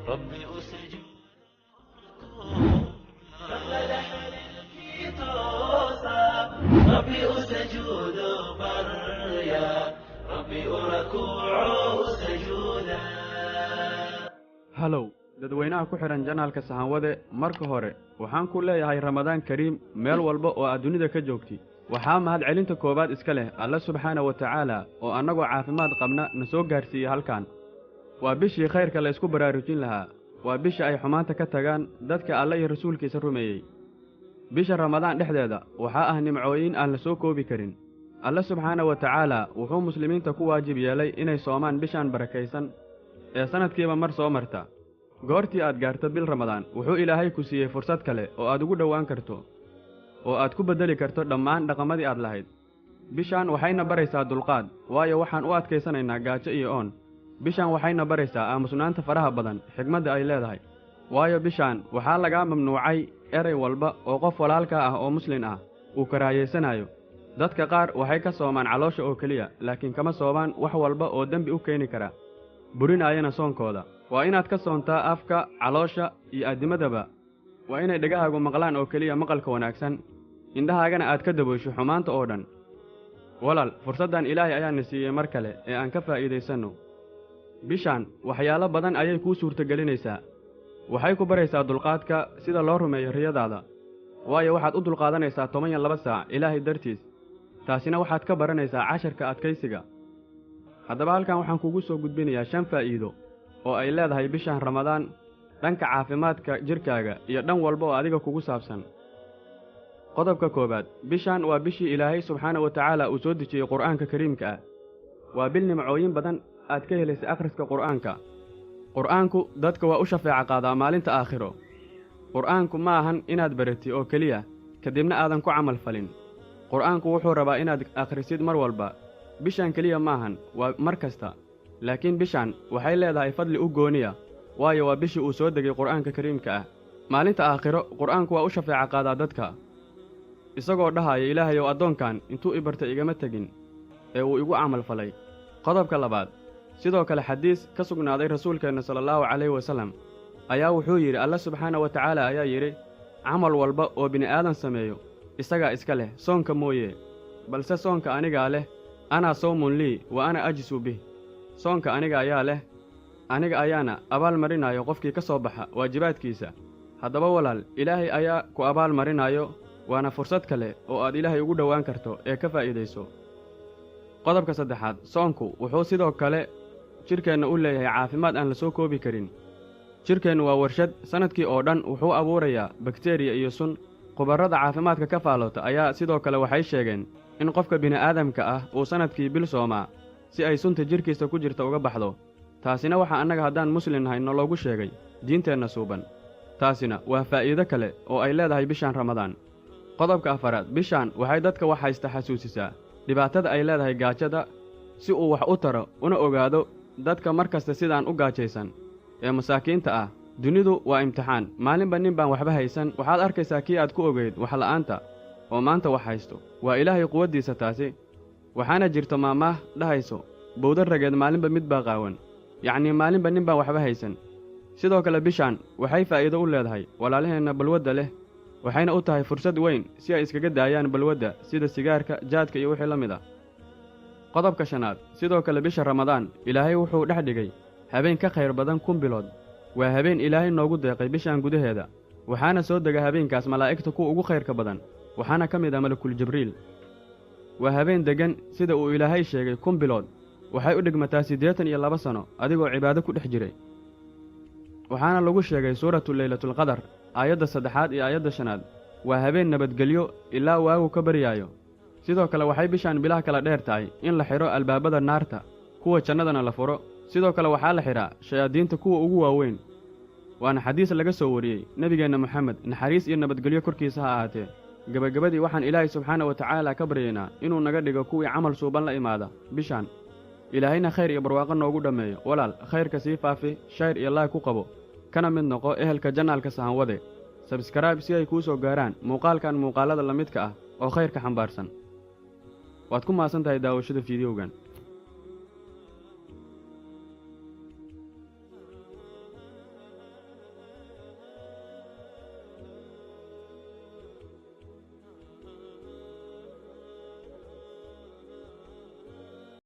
ربي أسجد ربي أسجد بريا ربي أركوع سجودا. halow dadweynaha ku xihan janaalka sahanwade marka hore waxaan ku leeyahay ramadaan kariim meel walba oo aad dunida ka joogti. waxaa mahad celinta koobaad iska leh alla subxaanahu wa tacaala oo annagoo caafimaad qabna na soo gaarsiiyey halkan. waa bishii khayrka la isku baraarujin lahaa, waa bisha ay xumaanta ka tagaan dadka alle iyo rasuulkiisa rumeeyey. bisha ramadaan dhexdeeda waxaa ah nimcooyin aan la soo koobi karin. alle subxaanahu wa tacaala wuxuu muslimiinta ku waajib yeelay inay soomaan bishaan barakaysan ee sannadkiiba mar soo marta. goortii aad gaarto bil ramadaan wuxuu ilaahay ku siiyey fursad kale oo aad ugu dhowaan karto, oo aad ku beddeli karto dhammaan dhaqamadii aad lahayd. bishaan waxayna baraysaa dulqaad, waayo waxaan u adkaysanaynaa gaajo iyo oon. bishaan waxayna baraysaa aamusnaanta faraha badan, xigmadda ay leedahay, waayo bishaan waxaa lagaa mamnuucay eray walba oo qof walaalka ah oo muslin ah uu karaahaysanayo. dadka qaar waxay ka soomaan caloosha oo keliya, laakiin kama soomaan wax walba oo dembi u keeni kara, burinaayana soonkooda. waa inaad ka soontaa afka, caloosha iyo addimadaba. waa inay dhegahaagu maqlaan oo keliya maqalka wanaagsan, indhahaagana aad ka daboysho xumaanta oo dhan. walaal, fursaddan ilaahay ayaana siiyey mar kale ee aan ka faa'iidaysanno. bishaan waxyaalo badan ayay kuu suurtagelinaysaa. waxay ku baraysaa dulqaadka sida loo rumeeyo riyadaada, waayo waxaad u dulqaadanaysaa 12 saac ilaahay dartiis. taasina waxaad ka baranaysaa casharka adkaysiga. haddaba halkan waxaan kugu soo gudbinayaa 5 faa'iido oo ay leedahay bishaan ramadaan dhanka caafimaadka jirkaaga iyo dhan walba oo adiga kugu saabsan. qodobka koobaad, bishaan waa bishii ilaahay subxaanahu wa tacaala uu soo dejiyey qur'aanka kariimka ah. waa bil nimcooyin badan aad ka helaysa akhriska qur'aanka. qur'aanku dadka waa u shafeeca qaadaa maalinta aakhiro. qur'aanku ma ahan inaad baratid oo keliya kadibna aadan ku camal falin. qur'aanku wuxuu rabaa inaad akhrisid mar walba. bishaan keliya maahan, waa mar kasta. laakiin bishaan waxay leedahay fadli u gooniya, waayo waa bishii uu soo degay qur'aanka kariimka ah. maalinta aakhiro qur'aanku waa u shafeeca qaadaa dadka, isagoo dhahaya ilaahayow addoonkan intuu i bartay igama tegin ee uu igu camal falay. qodobka labaad, sidoo kale xadiis ka sugnaaday rasuulkeenna sallallahu calayhi wasallam ayaa wuxuu yidhi alle subxaana wa tacaala ayaa yidhi camal walba oo bini'aadan sameeyo isagaa iska leh soonka mooye, balse soonka anigaa leh, anaa sawmun lii wa ana ajsu bih. soonka aniga ayaa leh, aniga ayaana abaal marinayo qofkii ka soo baxa waajibaadkiisa. haddaba walaal, ilaahay ayaa ku abaal marinayo, waana fursad kale oo aad ilaahay ugu dhowaan karto ee ka faa'iidayso. qodobka saddexaad, soonku wuxuu sidoo kale jidhkeenna u leeyahay caafimaad aan la soo koobi karin. jidhkeennu waa warshad, sannadkii oo dhan wuxuu abuurayaa bakteriya iyo sun. khubarrada caafimaadka ka faaloota ayaa sidoo kale waxay sheegeen in qofka bini'aadamka ah uu sannadkii bil soomaa si ay sunta jidhkiisa ku jirta uga baxdo. taasina waxaa annaga haddaan muslin nahay noloogu sheegay diinteenna suuban. taasina waa faa'iido kale oo ay leedahay bishaan ramadaan. qodobka afaraad, bishaan waxay dadka wax haysta xasuusisaa dhibaatada ay leedahay gaajada, si uu wax u taro una ogaado dadka mar kasta sidaan u gaajaysan ee masaakiinta ah. dunidu waa imtixaan, maalinba nin baan waxba haysan. waxaad arkaysaa kii aad ku ogayd waxla'aanta oo maanta wax haysto. waa ilaahay quwaddiisa taasi. waxaana jirto maamaah dhahayso bowda rageed maalinba mid baa qaawan, yacnii maalinba nin baan waxba haysan. sidoo kale bishaan waxay faa'iido u leedahay walaalaheenna balwadda leh, waxayna u tahay fursad weyn si ay iskaga daayaan balwadda sida sigaarka, jaadka iyo wixii la mid ah. qodobka shanaad, sidoo kale bisha ramadaan ilaahay wuxuu dhex dhigay habeen ka khayr badan 1000 bilood. waa habeen ilaahay noogu deeqay bishaan gudaheeda, waxaana soo dega habeenkaas malaa'igta kuwa ugu khayrka badan, waxaana ka mid ah malakul jibriil. waa habeen deggan sida uu ilaahay sheegay 1000 bilood waxay u dhigmataa 82 sano adigoo cibaado ku dhex jiray. waxaana lagu sheegay suuratu laylatulqadar aayadda 3 iyo aayadda 5. waa habeen nabadgelyo ilaa waagu ka baryaayo. sidoo kale waxay bishaan bilaha kala dheer tahay in la xidho albaabada naarta, kuwa jannadana la furo. sidoo kale waxaa la xidhaa shayaadiinta kuwa ugu waaweyn. waana xadiis laga soo wariyey nebigeenna moxamed, naxariis iyo nabadgelyo korkiisa ha ahaatee. gabagabadii waxaan ilaahay subxaana wa tacaala ka baryaynaa inuu naga dhigo kuwii camal suuban la imaada bishaan ilaahayna khayr iyo barwaaqo noogu dhammeeyo walaal khayrka sii faafi shayr iyo laag ku qabo kana mid noqo ehelka janaalka sahanwade sabskaraib si ay kuu soo gaaraan muuqaalkan muuqaalada la midka ah oo khayrka xambaarsan waad ku maasan tahay daawashada fiidiyowgan